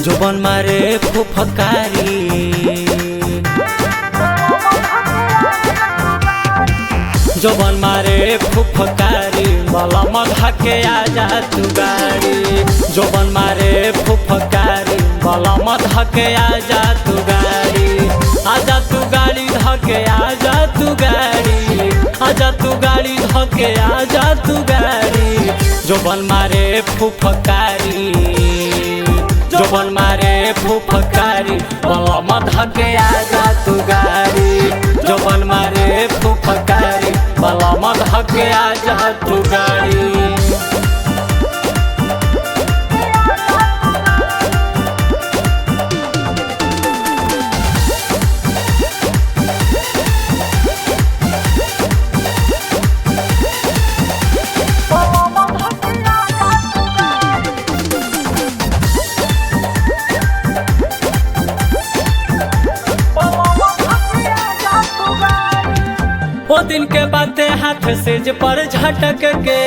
जोबन मारे फुफकारी जोबन मारे फुफकारी बलम धके आजा तू गाड़ी जोबन मारे फुफकारी बलम धके आजा तू गाड़ी आजा तू गाड़ी धके आजा तू गाड़ी आजा तू गाड़ी धके आजा तू गाड़ी जोबन मारे फुफकारी जोबन मारे फुफकारी बलम धके आजा तू गाड़ी जोबन मारे फुफकारी बलम धके आजा तू गाड़ी। वो दिन के बातें हाथ से ज पर झटक के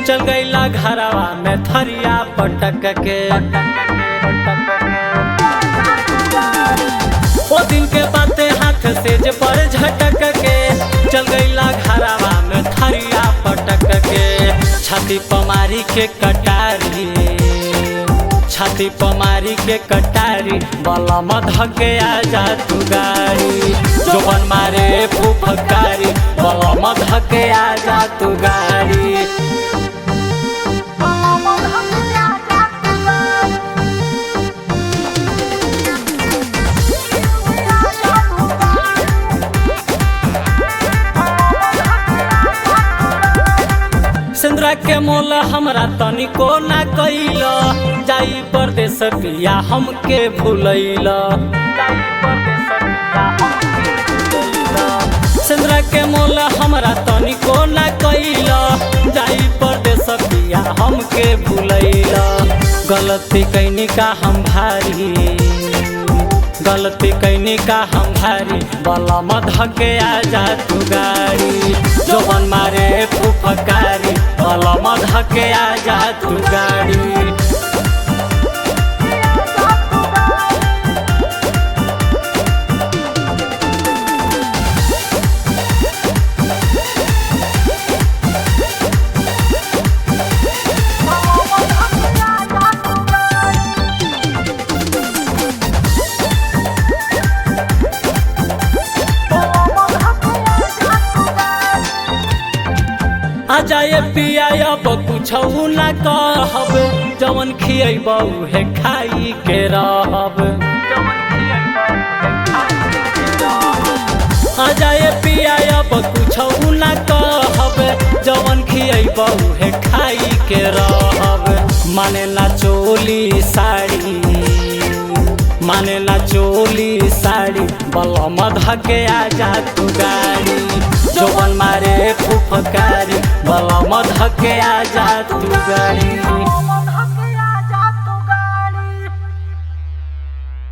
चल गईला घरवा में थरिया पटक के वो दिन के बातें हाथ से ज पर झटक के चल गईला घरवा में थरिया पटक के छाती पमारी के कटारी छाती पमारी के कटारी बलम धके आजा तू गाड़ी जोबन मारे फुफकारी बलम धके आजा तू गाड़ी। सिंदूरा के मोल हमरा तनिको ना कइल जाई परदेस पिया हमके भूलैल सिंदूरा के मोल हमरा तनिको ना कइल जाई परदेस पिया हमके भूलैल गलती कैनी का हम भारी गलती कैनी का हम भारी बलम धके आजा तू गाड़ी जोबन मारे फुफकारी बलम धके आजा तू गाड़ी। आजा ये पिया अब कुछ ना कहब जवन खियब उहे खाई के रहब आजा ये पिया अब कुछ ना कहब जवन खियब उहे खाई के रहब माने ना चोली साड़ी माने ना चोली साड़ी बलम धके आजा तू गाड़ी जोबन मारे फुफकारी बलम धके आजा तू गाड़ी।